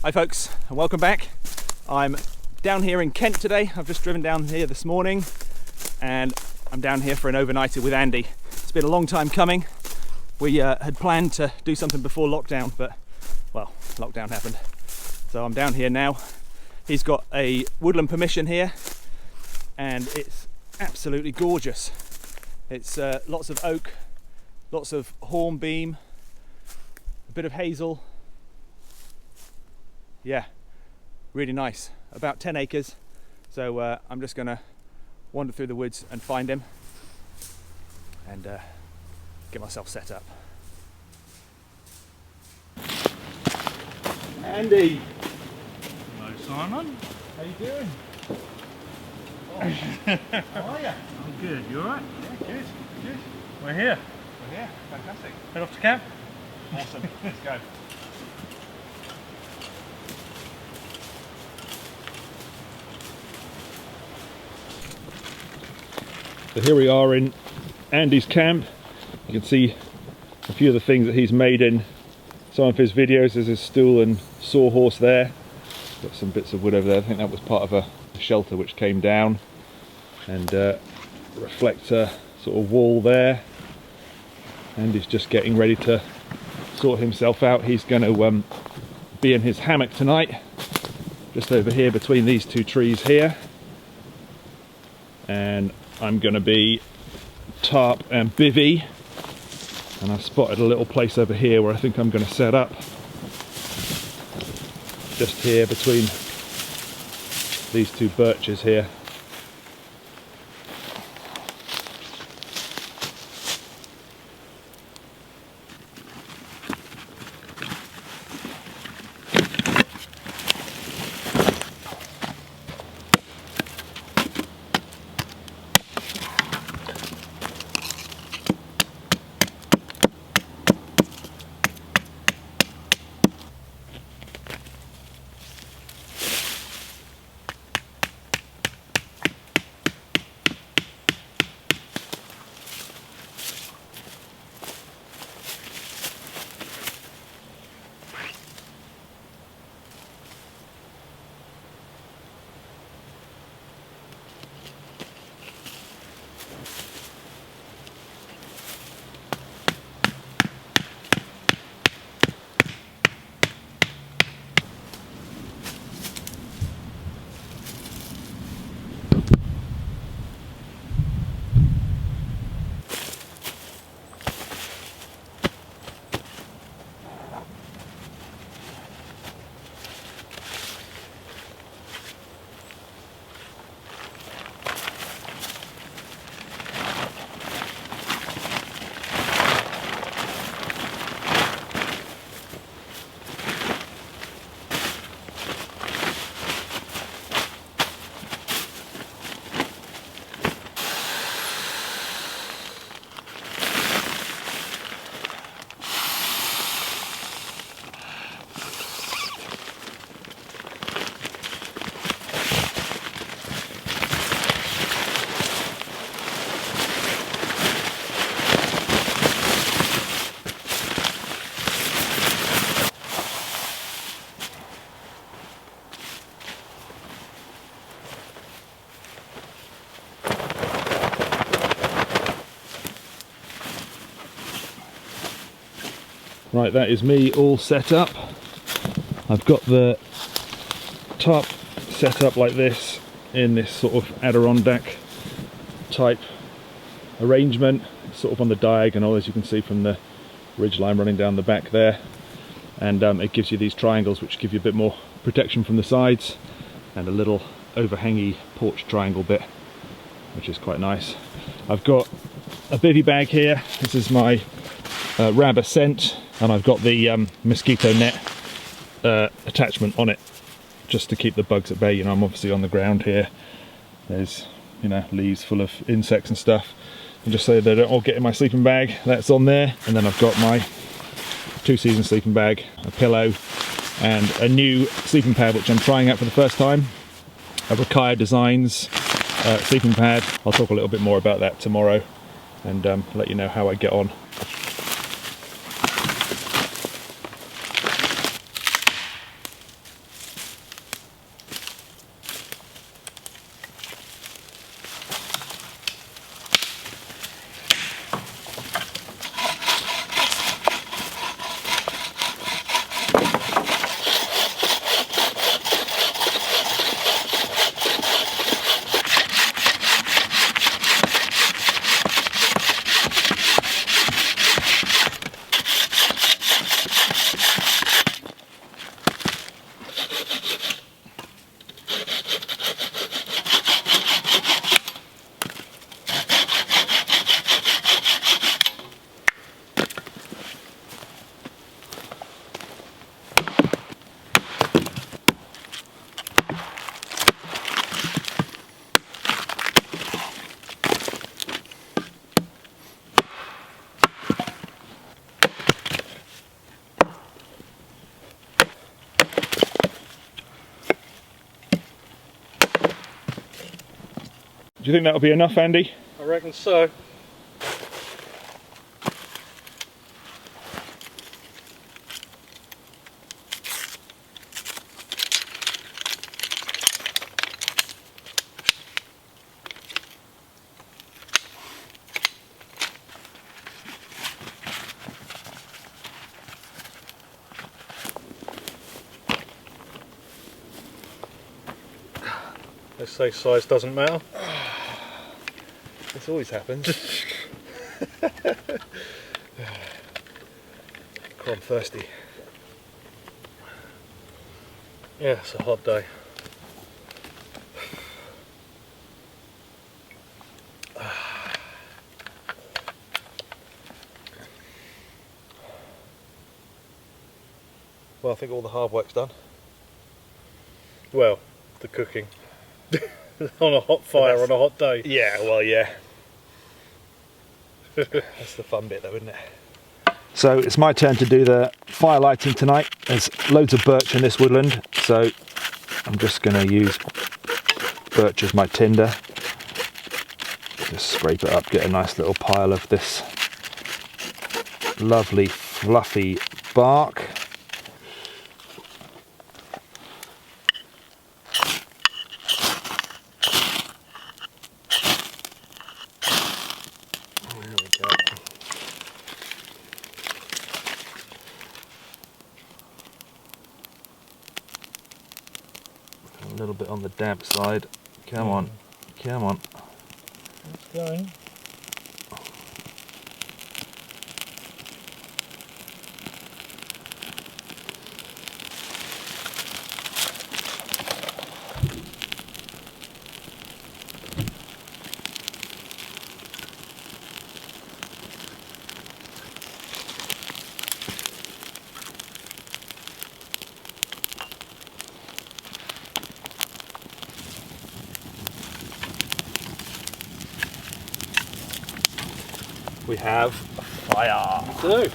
Hi folks, and welcome back. I'm down here in Kent today. I've just driven down here this morning and I'm down here for an overnighter with Andy. It's been a long time coming. We had planned to do something before lockdown, but well, lockdown happened. So I'm down here now. He's got a Woodland permission here and it's absolutely gorgeous. It's lots of oak, lots of hornbeam, a bit of hazel. Yeah, really nice. About 10 acres. So I'm just gonna wander through the woods and find him and get myself set up. Andy! Hello Simon. How you doing? How are you? I'm good, you alright? Yeah, good, good. We're here. We're here, fantastic. Head off to camp? Awesome, let's go. So here we are in Andy's camp. You can see a few of the things that he's made in some of his videos. There's his stool and sawhorse there. Got some bits of wood over there. I think that was part of a shelter which came down. And reflector sort of wall there. Andy's just getting ready to sort himself out. He's going to be in his hammock tonight. Just over here between these two trees here. And I'm going to be Tarp and Bivi, and I've spotted a little place over here where I think I'm going to set up. Just here between these two birches here. Right, that is me all set up. I've got the tarp set up like this in this sort of Adirondack type arrangement, sort of on the diagonal, as you can see from the ridge line running down the back there. And it gives you these triangles which give you a bit more protection from the sides, and a little overhangy porch triangle bit, which is quite nice. I've got a bivy bag here. This is my Rab scent, and I've got the mosquito net attachment on it just to keep the bugs at bay. You know, I'm obviously on the ground here. There's, you know, leaves full of insects and stuff. And just so they don't all get in my sleeping bag, that's on there. And then I've got my 2-season sleeping bag, a pillow, and a new sleeping pad which I'm trying out for the first time. A Rakaia Designs sleeping pad. I'll talk a little bit more about that tomorrow and let you know how I get on. you think that'll be enough, Andy? I reckon so. They say size doesn't matter. This always happens. I'm thirsty. Yeah, it's a hot day. Well, I think all the hard work's done. Well, the cooking. On a hot fire on a hot day. Yeah, well, yeah. That's the fun bit though, isn't it? So it's my turn to do the fire lighting tonight. There's loads of birch in this woodland, so I'm just going to use birch as my tinder. Just scrape it up, get a nice little pile of this lovely fluffy bark. A little bit on the damp side. Come on, come on. It's going. We have a fire. We do.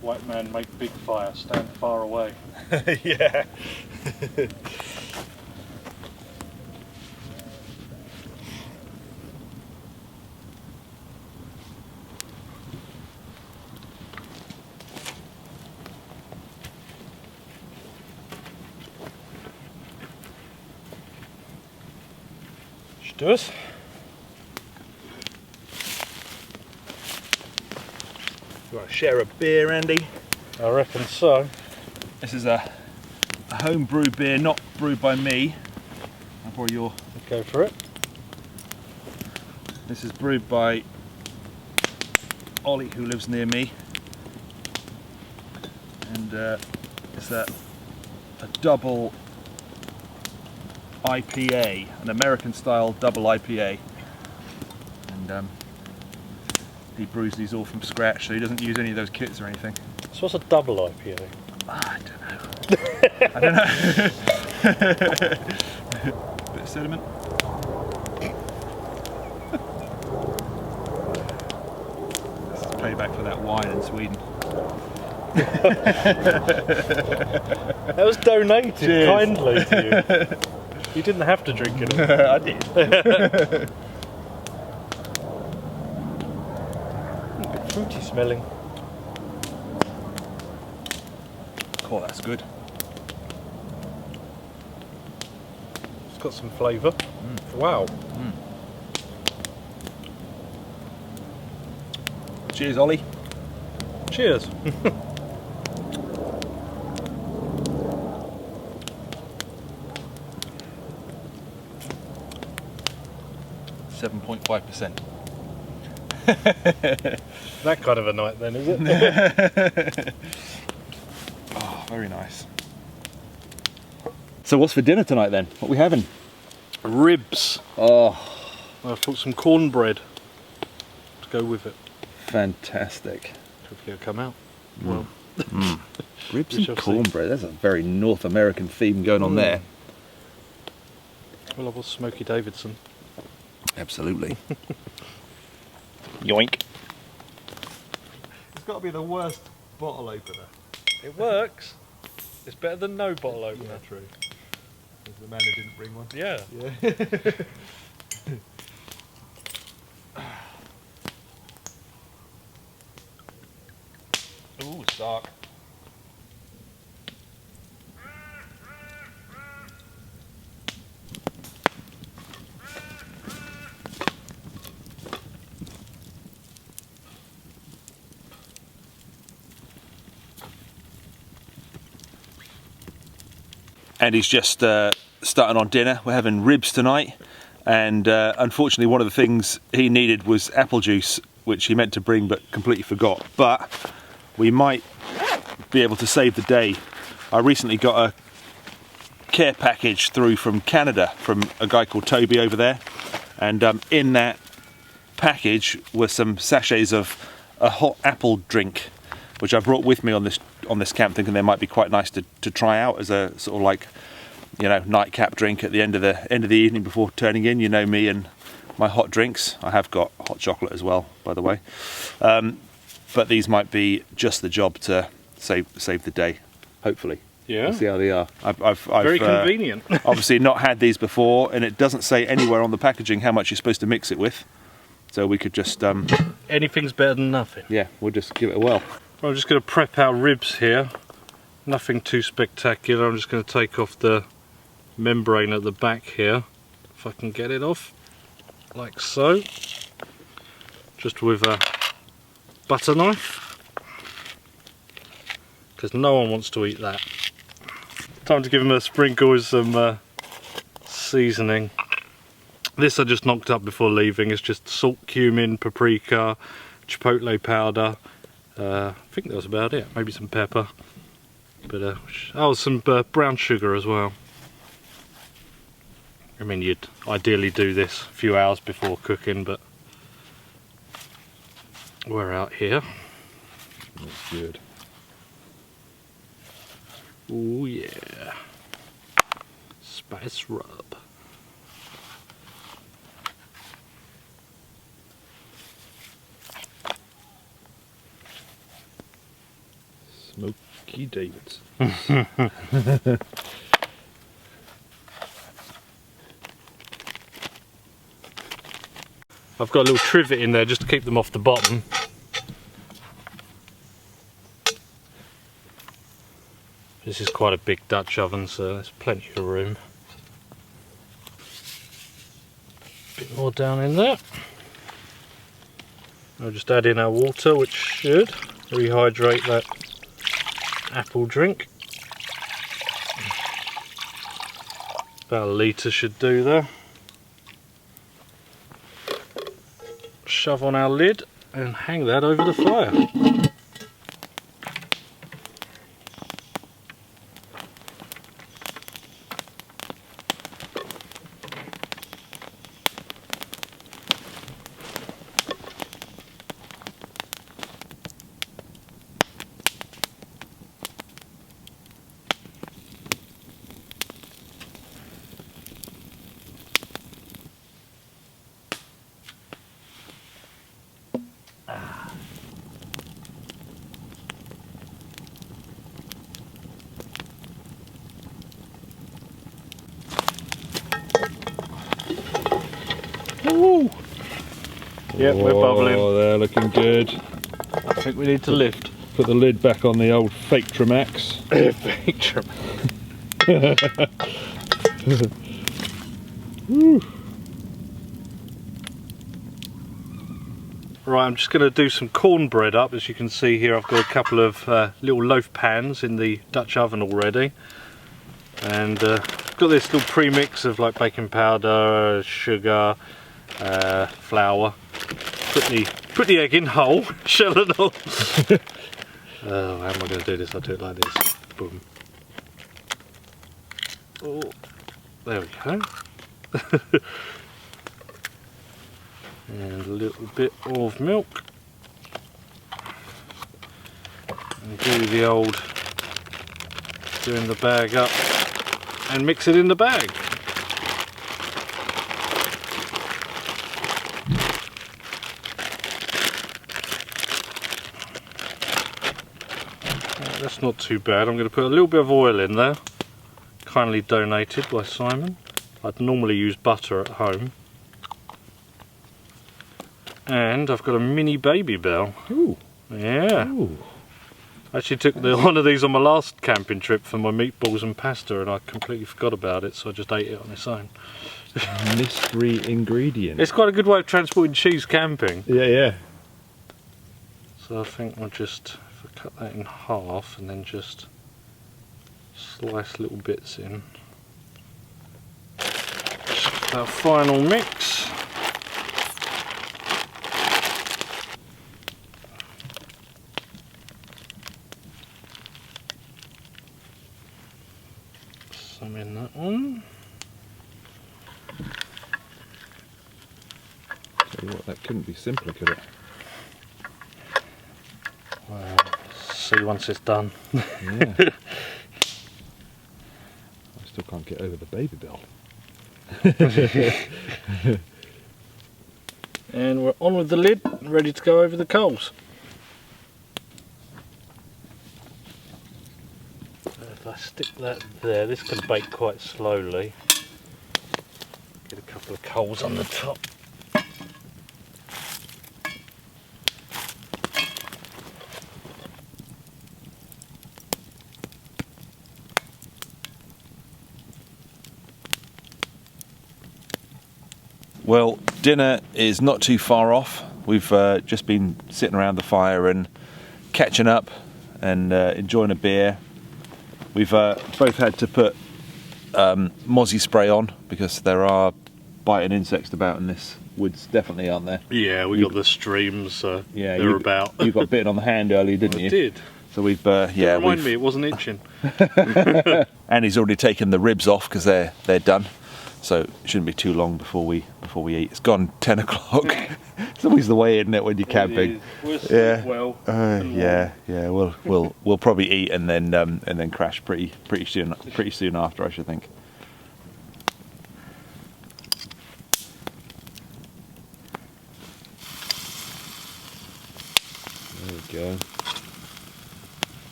White man make big fire, stand far away. Yeah. Should do us. You want to share a beer, Andy? I reckon so. This is a home brewed beer, not brewed by me. I'll borrow your. Go for it. This is brewed by Ollie, who lives near me, and it's a double IPA, an American style double IPA, and he brews these all from scratch, so he doesn't use any of those kits or anything. So what's a double IPA? I don't know. I don't know. Bit of sediment. This is payback for that wine in Sweden. That was donated Cheers. kindly to you. You didn't have to drink it. I did. A bit fruity smelling. Oh, that's good. It's got some flavour. Wow. Cheers, Ollie. Cheers. 7.5%. That kind of a night then, is it? Oh, very nice. So what's for dinner tonight then? What are we having? Ribs. Oh, I've put some cornbread to go with it. fantastic. Hopefully it'll come out. Well, Ribs We shall and see. cornbread, that's a very North American theme going on there. well, I was Smokey Davidson. Absolutely. Yoink. got to be the worst bottle opener. It works. It's better than no bottle opener. Yeah, true. There's the man who didn't bring one. Yeah. Ooh, stark. Andy's just starting on dinner. We're having ribs tonight, and unfortunately one of the things he needed was apple juice, which he meant to bring but completely forgot. But we might be able to save the day. I recently got a care package through from Canada from a guy called Toby over there, and in that package were some sachets of a hot apple drink, which I brought with me on this camp, thinking they might be quite nice to try out as a sort of like, you know, nightcap drink at the end of the evening before turning in. You know me and my hot drinks. I have got hot chocolate as well, by the way. But these might be just the job to save the day, hopefully. Yeah. We'll see how they are. I've very convenient. Obviously not had these before, and it doesn't say anywhere on the packaging how much you're supposed to mix it with. So we could just anything's better than nothing. Yeah, we'll just give it a whirl. I'm just going to prep our ribs here. Nothing too spectacular. I'm just going to take off the membrane at the back here, if I can get it off, like so. Just with a butter knife, because no one wants to eat that. Time to give them a sprinkle with some seasoning. This I just knocked up before leaving. It's just salt, cumin, paprika, chipotle powder. I think that was about it. Maybe some pepper, but some brown sugar as well. I mean, you'd ideally do this a few hours before cooking, but we're out here. That's good. Oh yeah, spice rub. Smoky Davids. I've got a little trivet in there just to keep them off the bottom. This is quite a big Dutch oven, so there's plenty of room. A bit more down in there. I'll just add in our water, which should rehydrate that apple drink. About a litre should do there. Shove on our lid and hang that over the fire. Ooh. Yep, we're bubbling. Oh, they're looking good. I think we need to lift. Put the lid back on the old fake Tramax. Fake Tramax. Right, I'm just going to do some cornbread up. As you can see here, I've got a couple of little loaf pans in the Dutch oven already. And got this little premix of like baking powder, sugar, flour. Put the egg in whole, shell and all. Oh, how am I going to do this? I'll do it like this. Boom. Oh, there we go. And a little bit of milk. And do the old doing the bag up and mix it in the bag. That's not too bad. I'm going to put a little bit of oil in there, kindly donated by Simon. I'd normally use butter at home. And I've got a mini baby bell. Ooh. Yeah. Ooh. I actually took one of these on my last camping trip for my meatballs and pasta, and I completely forgot about it, so I just ate it on its own. Mystery ingredient. It's quite a good way of transporting cheese camping. Yeah, yeah. So I think I'll just, if I cut that in half and then just slice little bits in. Just our final mix. Some in that one. Tell you what, that couldn't be simpler, could it? Well, see once it's done. Yeah. I still can't get over the baby bell. And we're on with the lid, ready to go over the coals. If I stick that there, this can bake quite slowly. Get a couple of coals on the top. Well, dinner is not too far off. We've just been sitting around the fire and catching up and enjoying a beer. We've both had to put mozzie spray on because there are biting insects about in this woods, definitely, aren't there? Yeah, we got the streams, Yeah, they're about. You got bitten on the hand earlier, didn't you? I did. So we've yeah. Remind me, it wasn't itching. And he's already taken the ribs off because they're done. So it shouldn't be too long before we eat. It's gone 10 o'clock. It's always the way, isn't it, when you're camping? Yeah. Well. Yeah. We'll probably eat and then crash pretty soon after, I should think. There we go.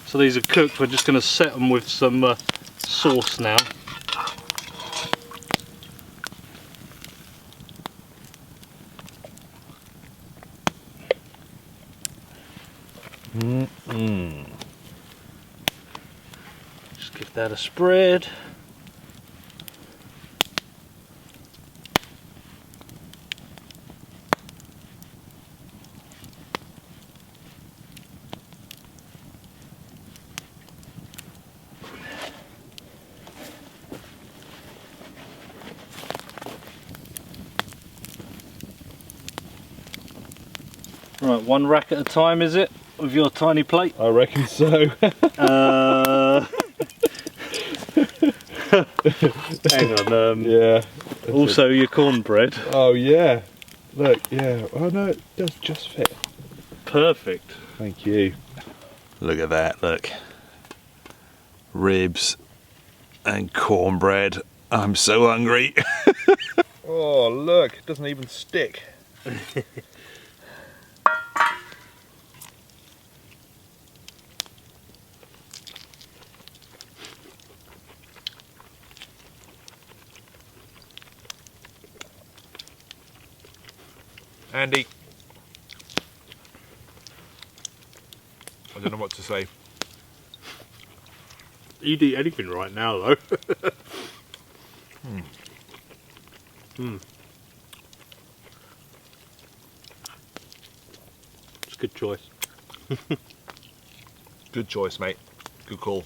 So these are cooked. We're just going to set them with some sauce now. Just give that a spread. Right, one rack at a time, is it? With your tiny plate? I reckon so. Hang on. Yeah. Also, your cornbread. Oh yeah. Look, yeah. Oh no, it does just fit. Perfect. Thank you. Look at that. Look. Ribs and cornbread. I'm so hungry. Oh look, it doesn't even stick. Andy, I don't know what to say. You'd eat anything right now, though. It's a good choice. Good choice, mate. Good call.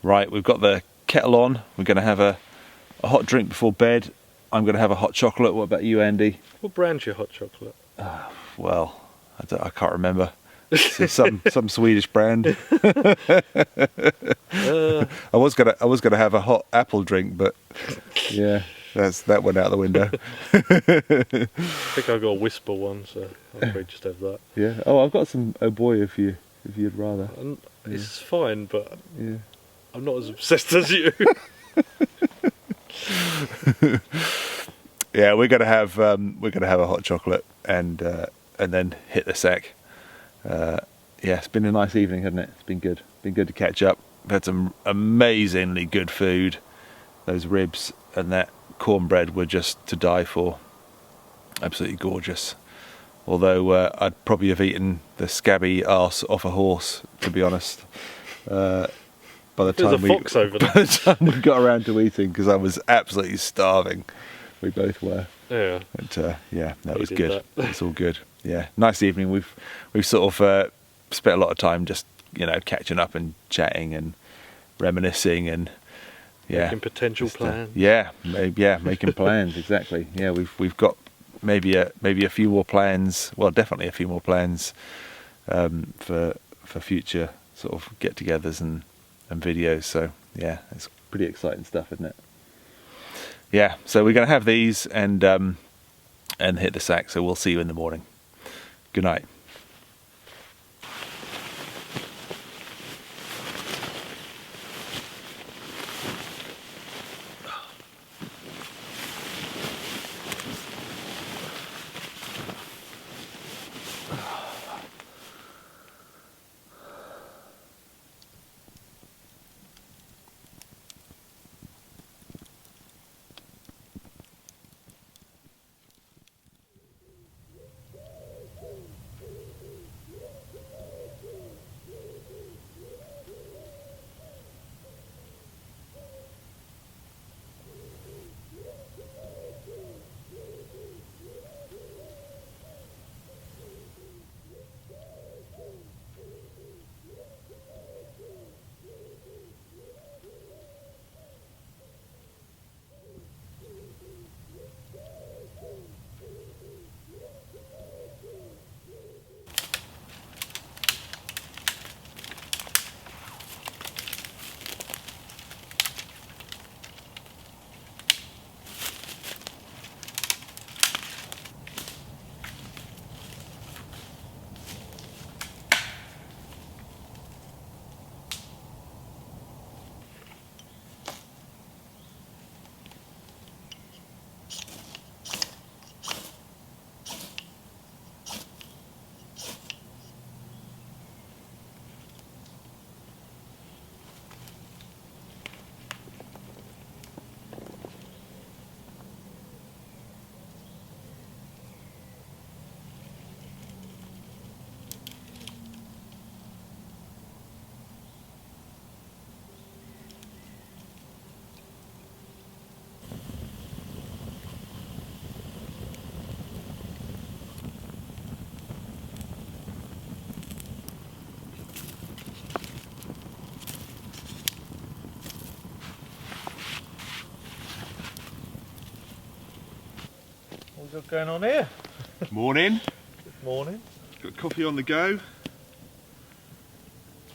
Right, we've got the kettle on. We're going to have a hot drink before bed. I'm going to have a hot chocolate. What about you, Andy? What brand's your hot chocolate? Well, I can't remember. Some Swedish brand. I was gonna have a hot apple drink, but yeah, that went out the window. I think I got a Whisper one, so I'll probably just have that. Yeah. Oh, I've got some Oh Boy if you'd rather. It's fine, but Yeah. I'm not as obsessed as you. Yeah, we're gonna have a hot chocolate and then hit the sack. Yeah, it's been a nice evening, hasn't it? It's been good. Been good to catch up. We've had some amazingly good food. Those ribs and that cornbread were just to die for. Absolutely gorgeous. Although I'd probably have eaten the scabby arse off a horse, to be honest. By the There's a fox over there. By the time we got around to eating, because I was absolutely starving. We both were. Yeah. But yeah, that We was did good. that. It's all good. Yeah, nice evening. We've sort of spent a lot of time just catching up and chatting and reminiscing and Making potential plans. Making plans, exactly. Yeah, we've got maybe a few more plans. Well, definitely a few more plans for future sort of get-togethers and videos. So yeah, it's pretty exciting stuff, isn't it? Yeah. So we're going to have these and hit the sack. So we'll see you in the morning. Good night. What's going on here? Morning. Good morning. Got coffee on the go.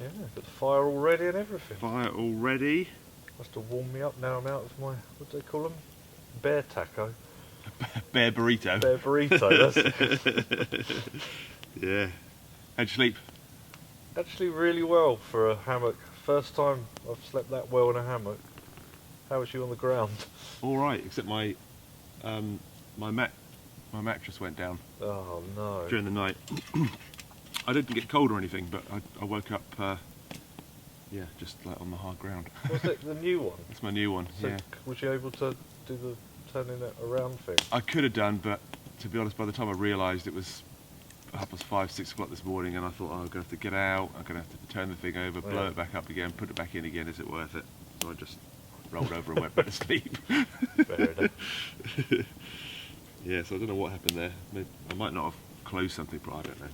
Yeah, got the fire all ready and everything. Fire all ready. Must have warmed me up. Now I'm out of my, what do they call them? Bear taco. Bear burrito. Bear burrito, that's it. Yeah. How'd you sleep? Actually really well for a hammock. First time I've slept that well in a hammock. How was you on the ground? All right, except my mattress went down Oh no. during the night. I didn't get cold or anything, but I woke up, just like on the hard ground. Was it the new one? It's my new one. So Yeah. was you able to do the turning it around thing? I could have done, but to be honest, by the time I realised it was 5:30, 6 o'clock this morning, and I thought, I'm going to have to get out, I'm going to have to turn the thing over, blow it back up again, put it back in again, is it worth it? So I just rolled over and went back to sleep. Fair enough. Yeah, so I don't know what happened there. Maybe I might not have closed something, but I don't know.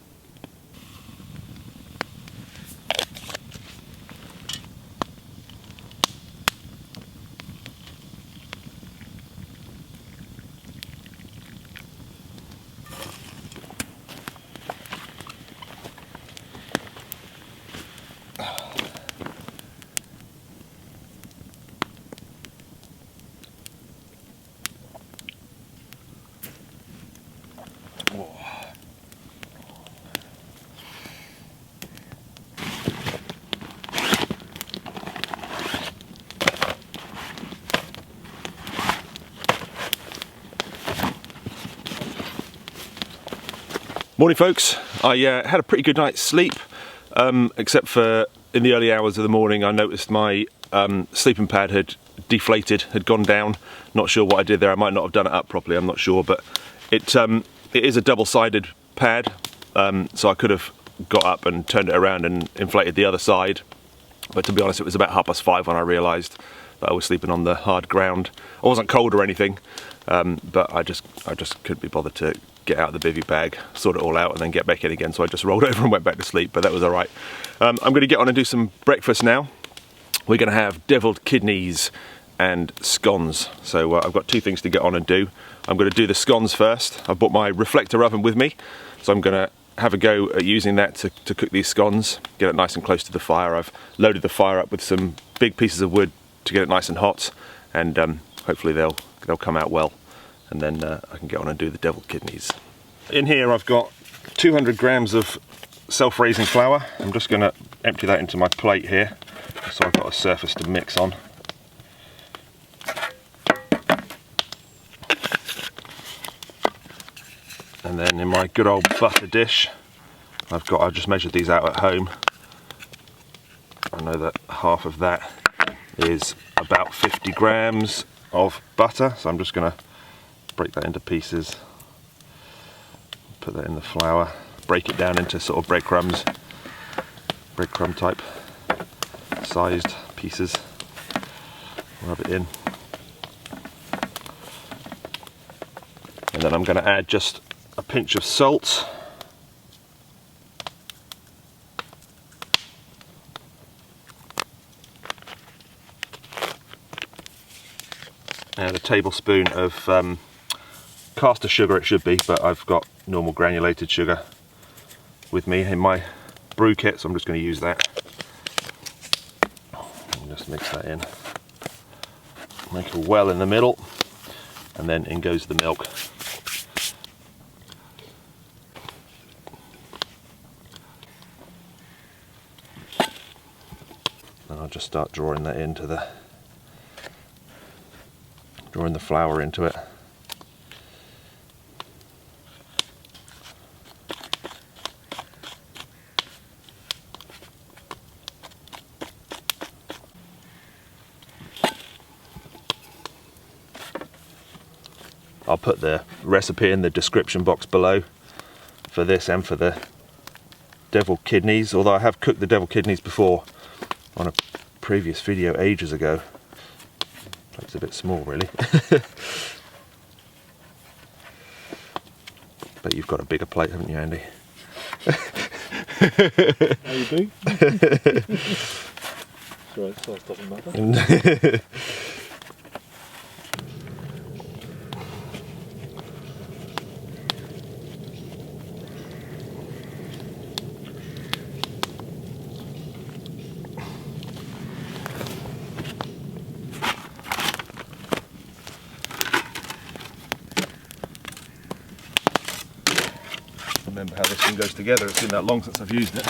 Morning folks, I had a pretty good night's sleep, except for in the early hours of the morning I noticed my sleeping pad had deflated, had gone down. Not sure what I did there, I might not have done it up properly, I'm not sure, but it is a double-sided pad, so I could have got up and turned it around and inflated the other side, but to be honest it was about 5:30 when I realised that I was sleeping on the hard ground. I wasn't cold or anything, but I just couldn't be bothered to get out of the bivy bag, sort it all out and then get back in again, so I just rolled over and went back to sleep, but that was alright. I'm going to get on and do some breakfast now. We're going to have deviled kidneys and scones, so I've got two things to get on and do. I'm going to do the scones first. I've brought my reflector oven with me, so I'm going to have a go at using that to cook these scones, get it nice and close to the fire. I've loaded the fire up with some big pieces of wood to get it nice and hot, and hopefully they'll come out well, and then I can get on and do the deviled kidneys. In here I've got 200 grams of self-raising flour. I'm just going to empty that into my plate here, so I've got a surface to mix on. And then in my good old butter dish, I've just measured these out at home. I know that half of that is about 50 grams of butter, so I'm just going to break that into pieces, put that in the flour, break it down into sort of breadcrumb type sized pieces, rub it in, and then I'm going to add just a pinch of salt, and a tablespoon of caster sugar it should be, but I've got normal granulated sugar with me in my brew kit, so I'm just going to use that. And just mix that in, make a well in the middle, and then in goes the milk. And I'll just start drawing that into drawing the flour into it. I'll put the recipe in the description box below for this and for the deviled kidneys, although I have cooked the deviled kidneys before on a previous video ages ago. It's a bit small really. But you've got a bigger plate, haven't you, Andy? How you do? Sorry, size doesn't matter. Remember how this thing goes together, it's been that long since I've used it.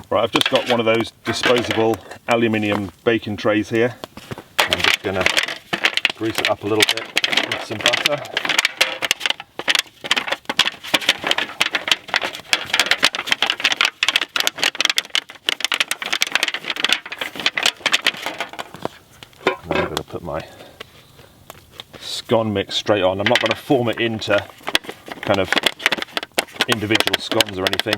Right, I've just got one of those disposable aluminium baking trays here. I'm just going to grease it up a little bit with some butter. And then I'm going to put my scone mix straight on. I'm not going to form it into kind of individual scones or anything.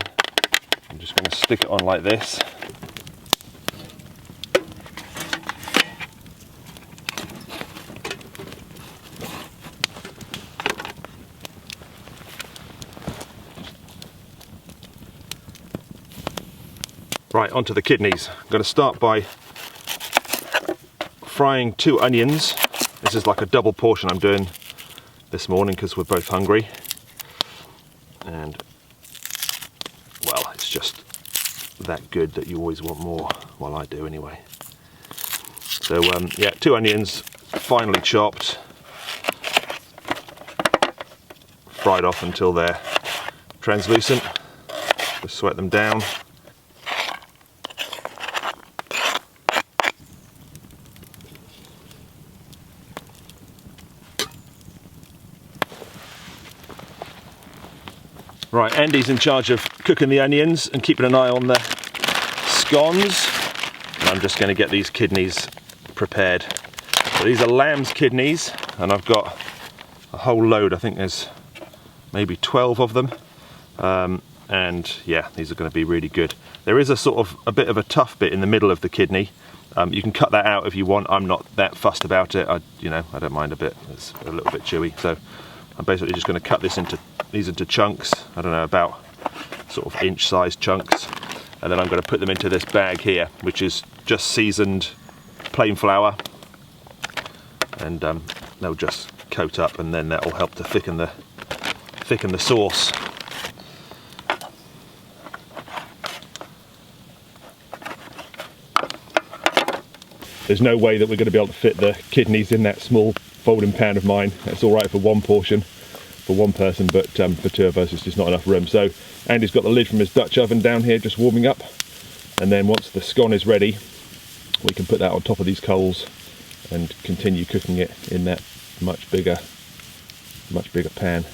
I'm just going to stick it on like this. Right, onto the kidneys. I'm going to start by frying 2 onions This is like a double portion I'm doing this morning because we're both hungry. And, well, it's just that good that you always want more. Well, I do anyway. So, yeah, 2 onions, finely chopped. Fried off until they're translucent. Just sweat them down. Right, Andy's in charge of cooking the onions and keeping an eye on the scones. And I'm just going to get these kidneys prepared. So these are lamb's kidneys, and I've got a whole load. I think there's maybe 12 of them. And yeah, these are going to be really good. There is a bit of a tough bit in the middle of the kidney. You can cut that out if you want. I'm not that fussed about it. I don't mind a bit. It's a little bit chewy. So I'm basically just going to cut these into chunks. I don't know, about sort of inch-sized chunks. And then I'm going to put them into this bag here, which is just seasoned plain flour. And they'll just coat up, and then that will help to thicken the sauce. There's no way that we're going to be able to fit the kidneys in that small folding pan of mine. That's all right for one portion, for one person, but for 2 of us it's just not enough room. So Andy's got the lid from his Dutch oven down here just warming up, and then once the scone is ready we can put that on top of these coals and continue cooking it in that much bigger pan.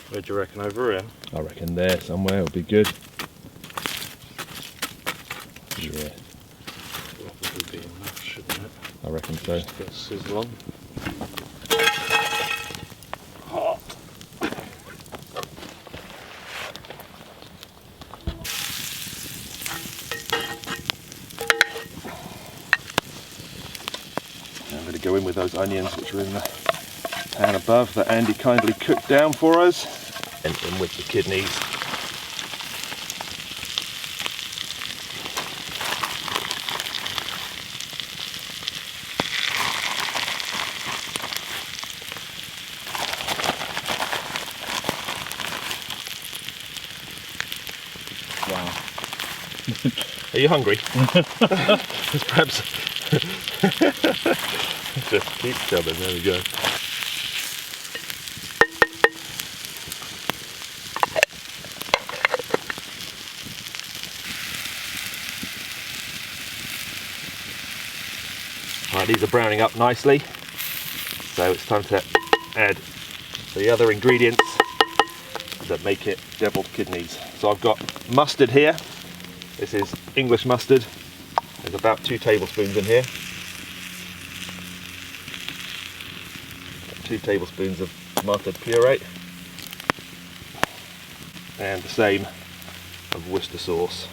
Where do you reckon, over here? I reckon there somewhere will be good. Yeah, Probably be enough, shouldn't it? I reckon so. Just get a sizzle on. I'm going to go in with those onions which are in the pan above that Andy kindly cooked down for us, and in with the kidneys. Wow. Are you hungry? Perhaps. Just keep coming, there we go. Right, these are browning up nicely, so it's time to add the other ingredients that make it deviled kidneys. So I've got mustard here. This is English mustard. There's about 2 tablespoons in here. 2 tablespoons of mustard puree, and the same of Worcester sauce.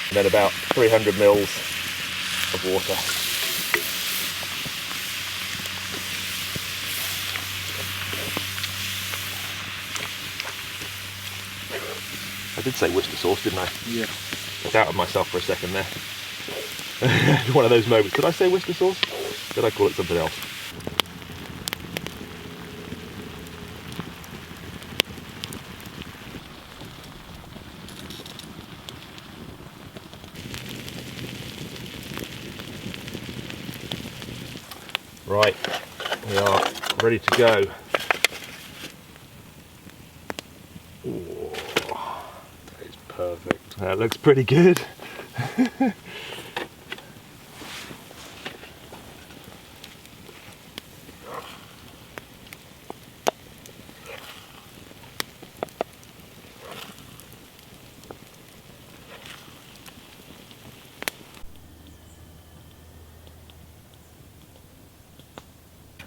And then about 300 mils of water. I did say Worcester sauce, didn't I? Yeah. I doubted myself for a second there. One of those moments. Did I say Worcester sauce? Did I call it something else? Right, we are ready to go. Ooh, It's perfect. that looks pretty good.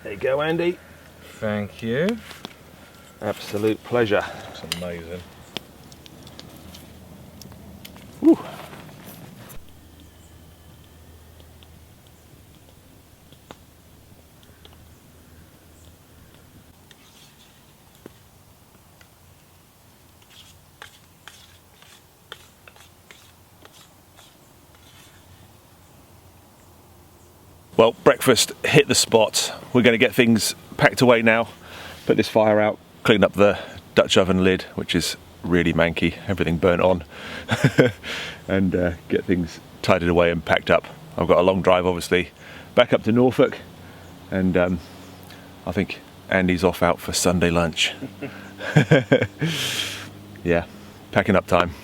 There you go, Andy. Thank you. Absolute pleasure. It's amazing. Well, breakfast hit the spot. We're going to get things packed away now, put this fire out, clean up the Dutch oven lid, which is really manky, everything burnt on, and get things tidied away and packed up. I've got a long drive, obviously, back up to Norfolk, and I think Andy's off out for Sunday lunch. Yeah, packing up time.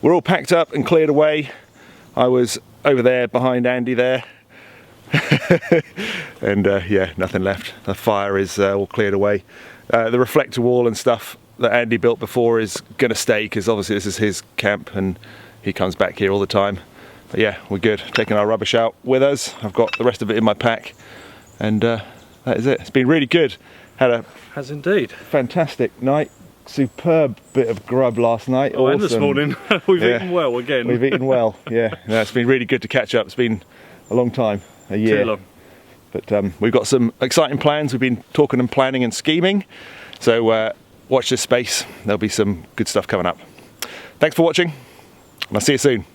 We're all packed up and cleared away. I was over there behind Andy there. And yeah, nothing left. The fire is all cleared away. The reflector wall and stuff that Andy built before is going to stay, because obviously this is his camp and he comes back here all the time. But yeah, we're good. Taking our rubbish out with us. I've got the rest of it in my pack, and that is it. It's been really good. Had a fantastic night. Superb bit of grub last night. Oh, awesome. And this morning we've eaten well again. We've eaten well, yeah. No, it's been really good to catch up. It's been a long time, a year. Too long. But we've got some exciting plans. We've been talking and planning and scheming. So watch this space. There'll be some good stuff coming up. Thanks for watching, and I'll see you soon.